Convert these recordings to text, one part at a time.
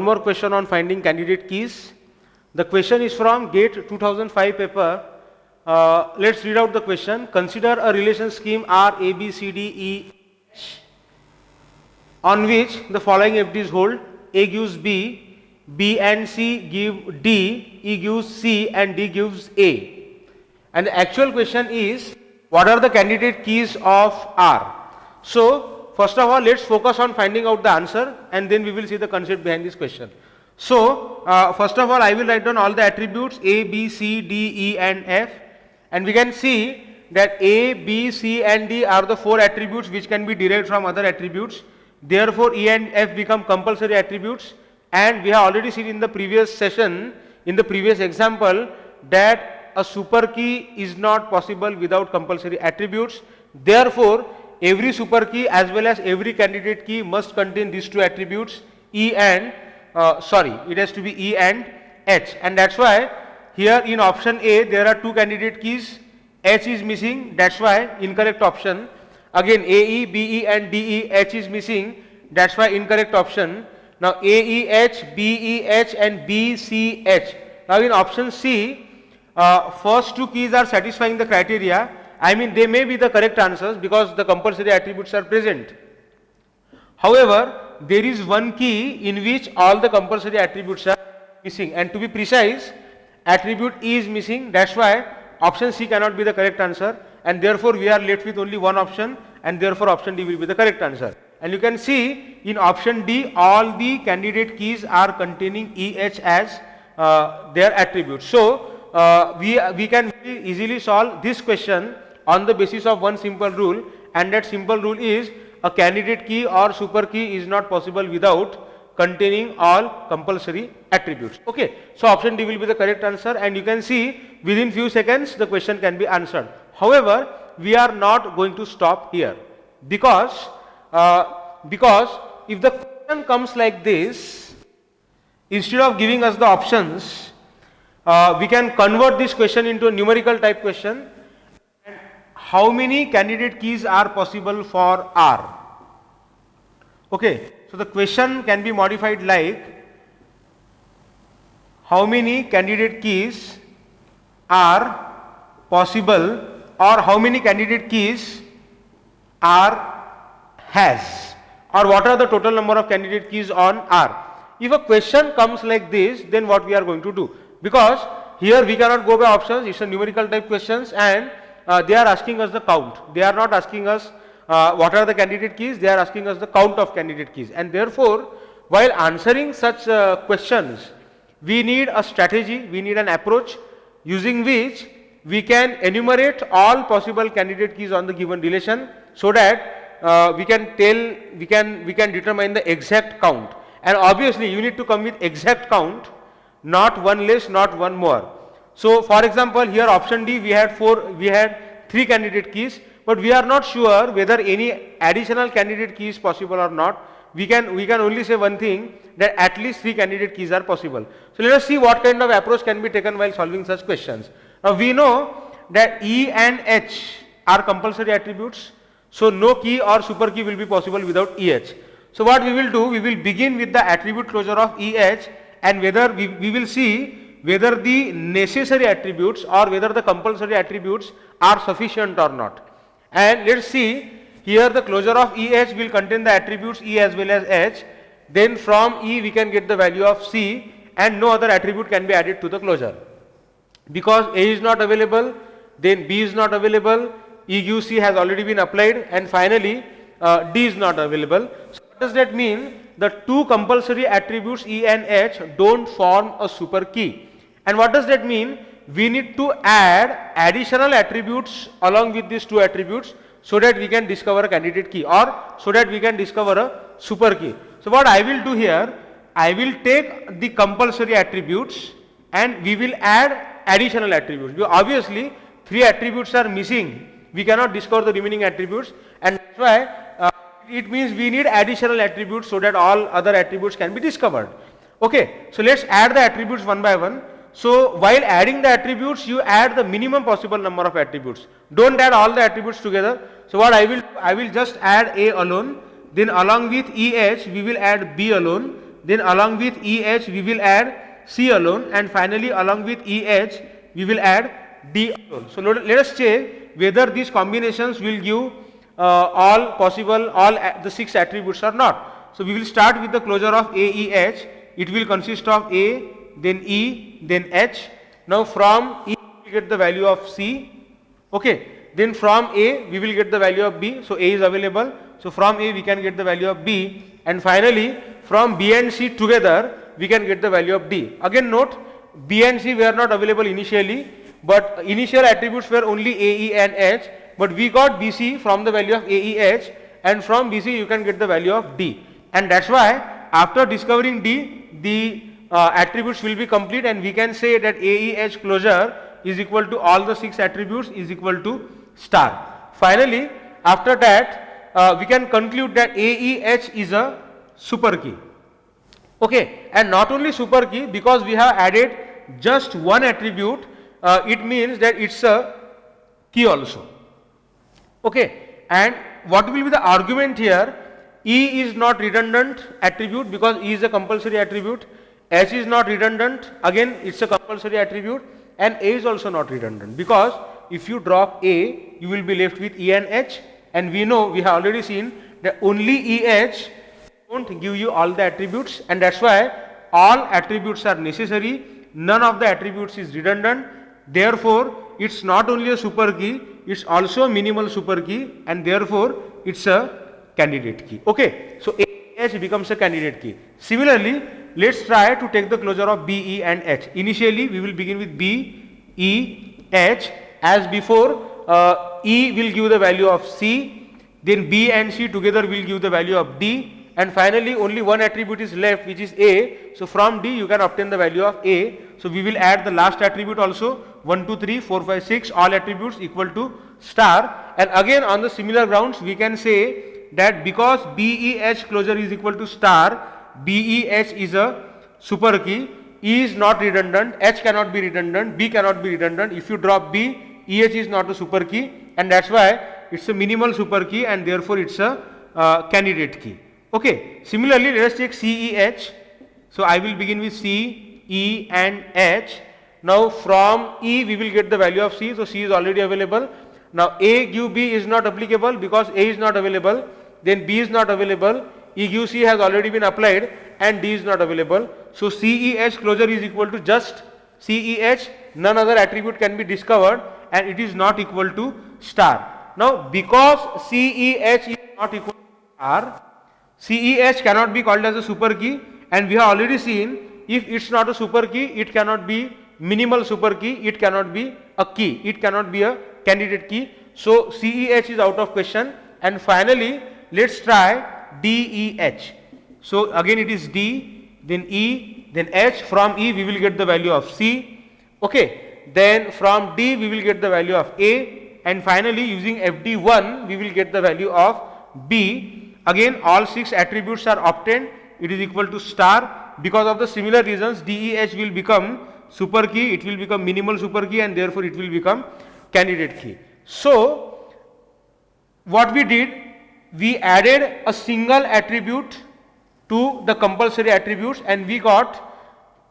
more question on finding candidate keys. The question is from GATE 2005 paper. Let's read out the question. Consider a relation scheme R, A, B, C, D, E, H, on which the following FDs hold. A gives B, B and C give D, E gives C and D gives A. And the actual question is, what are the candidate keys of R? So, first of all, let's focus on finding out the answer and then we will see the concept behind this question. So, first of all, I will write down all the attributes A, B, C, D, E and F, and we can see that A, B, C and D are the 4 attributes which can be derived from other attributes. Therefore, E and F become compulsory attributes, and we have already seen in the previous session, in the previous example, that a super key is not possible without compulsory attributes. Therefore, every super key as well as every candidate key must contain these 2 attributes E and it has to be E and H, and that's why here in option A there are 2 candidate keys. H is missing, that's why incorrect option. Again AE, BE and DE, H is missing, that's why incorrect option. Now AEH, BEH and BCH. Now in option C, first 2 keys are satisfying the criteria. I mean, they may be the correct answers because the compulsory attributes are present. However, there is one key in which all the compulsory attributes are missing, and to be precise, attribute E is missing, that's why option C cannot be the correct answer, and therefore we are left with only one option, and therefore option D will be the correct answer. And you can see in option D all the candidate keys are containing EH as their attributes. So we can easily solve this question on the basis of one simple rule, and that simple rule is a candidate key or super key is not possible without containing all compulsory attributes. Okay, so option D will be the correct answer, and you can see within few seconds the question can be answered. However, we are not going to stop here because if the question comes like this, instead of giving us the options, we can convert this question into a numerical type question. And how many candidate keys are possible for R? Okay, so the question can be modified like, how many candidate keys are possible, or how many candidate keys R has, or what are the total number of candidate keys on R. If a question comes like this, then what we are going to do? Because here we cannot go by options, it's a numerical type questions, and they are asking us the count. They are not asking us what are the candidate keys, they are asking us the count of candidate keys. And therefore, while answering such questions, we need a strategy, we need an approach using which we can enumerate all possible candidate keys on the given relation, so that we can determine the exact count. And obviously you need to come with exact count, not one less, not one more. So for example, here option D we had 3 candidate keys, but we are not sure whether any additional candidate key is possible or not. We can only say one thing, that at least 3 candidate keys are possible. So let us see what kind of approach can be taken while solving such questions. Now we know that E and H are compulsory attributes, so no key or super key will be possible without EH. So what we will do, we will begin with the attribute closure of EH, and whether we will see whether the necessary attributes or whether the compulsory attributes are sufficient or not. And let us see, here the closure of EH will contain the attributes E as well as H, then from E we can get the value of C, and no other attribute can be added to the closure. Because A is not available, then B is not available, EUC has already been applied, and finally D is not available. So what does that mean? The 2 compulsory attributes E and H don't form a super key. And what does that mean? We need to add additional attributes along with these 2 attributes, so that we can discover a candidate key, or so that we can discover a super key. So what I will do here, I will take the compulsory attributes and we will add additional attributes. Obviously 3 attributes are missing, we cannot discover the remaining attributes, and that's why it means we need additional attributes so that all other attributes can be discovered. Okay, so let's add the attributes one by one. So while adding the attributes, you add the minimum possible number of attributes. Don't add all the attributes together. So what I will just add A alone, then along with EH we will add B alone, then along with EH we will add C alone, and finally along with EH we will add D alone. So let us check whether these combinations will give all possible, all the 6 attributes or not. So we will start with the closure of AEH. It will consist of A, then E, then H. Now from E we get the value of C. Okay. Then from A we will get the value of B. So A is available. So from A we can get the value of B, and finally from B and C together we can get the value of D. Again note, B and C were not available initially, but initial attributes were only AE and H, but we got BC from the value of AEH, and from BC you can get the value of D, and that's why after discovering D the attributes will be complete, and we can say that AEH closure is equal to all the 6 attributes is equal to star. Finally, after that we can conclude that AEH is a super key. Okay, and not only super key, because we have added just one attribute, it means that it's a key also. Okay, and what will be the argument here? E is not redundant attribute because E is a compulsory attribute. H is not redundant, again it's a compulsory attribute, and A is also not redundant because if you drop A you will be left with E and H, and we know, we have already seen that only EH won't give you all the attributes, and that's why all attributes are necessary. None of the attributes is redundant. Therefore, it's not only a super key, it's also a minimal super key, and therefore it's a candidate key. Okay, so AH becomes a candidate key. Similarly, let's try to take the closure of B, E and H. Initially, we will begin with B, E, H. As before, E will give the value of C, then B and C together will give the value of D, and finally only one attribute is left, which is A. So from D you can obtain the value of A. So we will add the last attribute also, 1, 2, 3, 4, 5, 6, all attributes equal to star, and again on the similar grounds we can say that because BEH closure is equal to star, BEH is a super key, E is not redundant, H cannot be redundant, B cannot be redundant. If you drop B, EH is not a super key, and that's why it's a minimal super key, and therefore it's a candidate key. Okay. Similarly, let us take CEH. So I will begin with C, E and H. Now from E we will get the value of C, so C is already available. Now A give B is not applicable because A is not available, then B is not available, E give C has already been applied, and D is not available. So CEH closure is equal to just CEH, none other attribute can be discovered, and it is not equal to star. Now because CEH is not equal to star, CEH cannot be called as a super key, and we have already seen if it's not a super key, it cannot be minimal super key, it cannot be a key, it cannot be a candidate key. So CEH is out of question, and finally let's try DEH. So again it is D, then E, then H. From E we will get the value of C. Okay, then from D we will get the value of A, and finally using FD1 we will get the value of B. Again all 6 attributes are obtained, it is equal to star. Because of the similar reasons, DEH will become super key, it will become minimal super key, and therefore it will become candidate key. So what we did, we added a single attribute to the compulsory attributes, and we got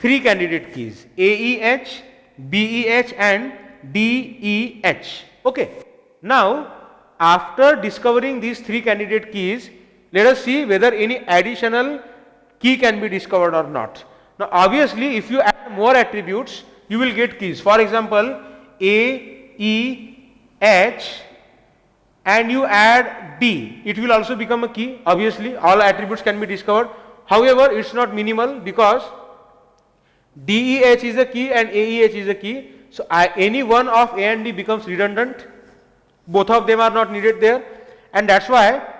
3 candidate keys, AEH, BEH and DEH. Okay. Now after discovering these 3 candidate keys, let us see whether any additional key can be discovered or not. Now obviously if you add more attributes you will get keys. For example, A, E, H and you add D, it will also become a key. Obviously all attributes can be discovered. However, it's not minimal because DEH is a key and AEH is a key. So any one of A and D becomes redundant. Both of them are not needed there, and that's why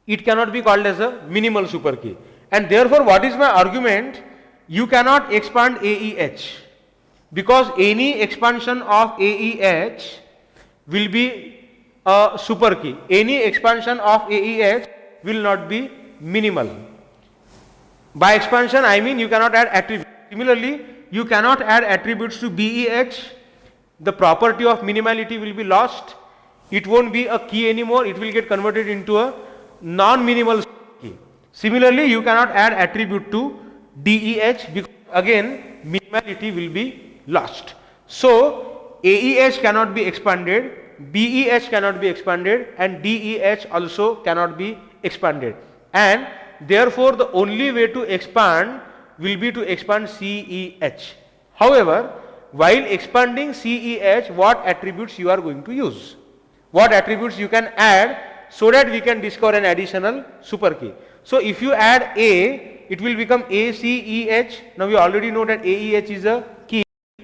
it cannot be called as a minimal super key. And therefore what is my argument? You cannot expand AEH because any expansion of AEH will be a super key. Any expansion of AEH will not be minimal. By expansion I mean you cannot add attributes. Similarly, you cannot add attributes to BEH. The property of minimality will be lost. It won't be a key anymore, it will get converted into a non-minimal key. Similarly, you cannot add attribute to DEH because again minimality will be lost. So AEH cannot be expanded, BEH cannot be expanded, and DEH also cannot be expanded, and therefore the only way to expand will be to expand CEH. However, while expanding CEH, what attributes you are going to use? What attributes you can add so that we can discover an additional super key? So if you add A, it will become ACEH. Now we already know that AEH is a key,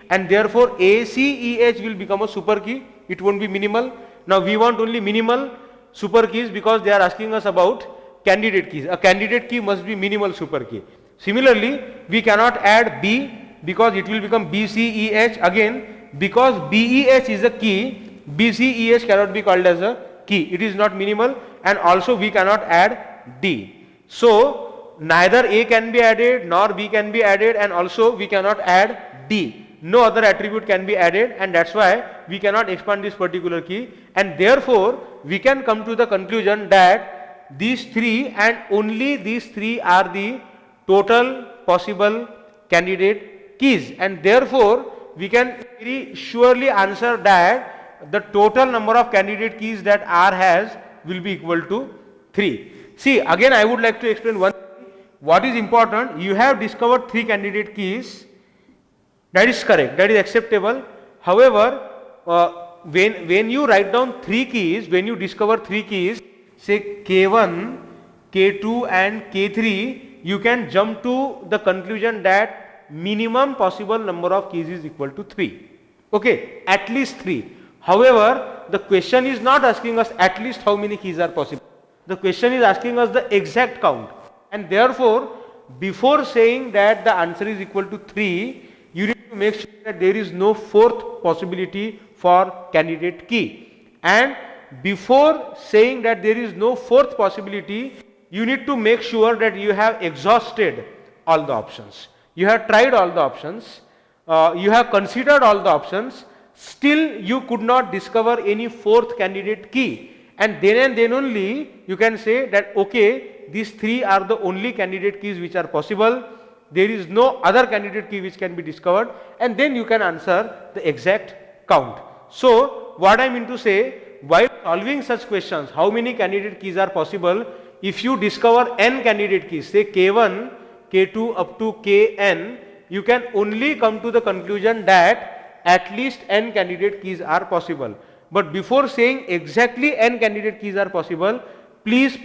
and therefore ACEH will become a super key. It won't be minimal. Now we want only minimal super keys because they are asking us about candidate keys. A candidate key must be minimal super key. Similarly, we cannot add B because it will become BCEH again, because BEH is a key, BCEH cannot be called as a key. It is not minimal, and also we cannot add D. So neither A can be added nor B can be added, and also we cannot add D. No other attribute can be added, and that's why we cannot expand this particular key, and therefore we can come to the conclusion that these three and only these three are the total possible candidate keys, and therefore we can very surely answer that the total number of candidate keys that R has will be equal to 3. See, again I would like to explain one thing. What is important, you have discovered 3 candidate keys, that is correct, that is acceptable. However, when you write down 3 keys, when you discover 3 keys, say K1, K2 and K3, you can jump to the conclusion that minimum possible number of keys is equal to 3. Okay, at least 3. However, the question is not asking us at least how many keys are possible. The question is asking us the exact count, and therefore before saying that the answer is equal to 3, you need to make sure that there is no 4th possibility for candidate key, and before saying that there is no 4th possibility, you need to make sure that you have exhausted all the options. You have tried all the options, you have considered all the options, still you could not discover any 4th candidate key, and then only you can say that okay, these 3 are the only candidate keys which are possible, there is no other candidate key which can be discovered, and then you can answer the exact count. So what I mean to say, while solving such questions, how many candidate keys are possible, if you discover n candidate keys, say K1, K2 up to Kn, you can only come to the conclusion that at least n candidate keys are possible. But before saying exactly n candidate keys are possible, please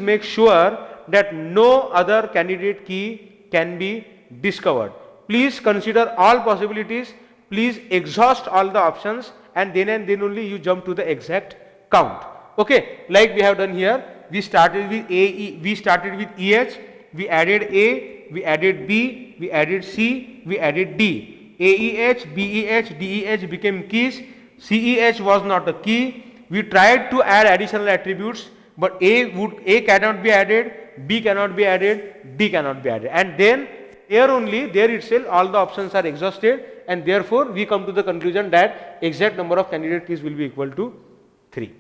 make sure that no other candidate key can be discovered. Please consider all possibilities, please exhaust all the options, and then only you jump to the exact count. Okay, like we have done here, we started with EH, we added A, we added B, we added C, we added D. AEH, BEH, DEH became keys. CEH was not a key. We tried to add additional attributes, but A cannot be added, B cannot be added, D cannot be added, and then there itself all the options are exhausted, and therefore we come to the conclusion that exact number of candidate keys will be equal to 3.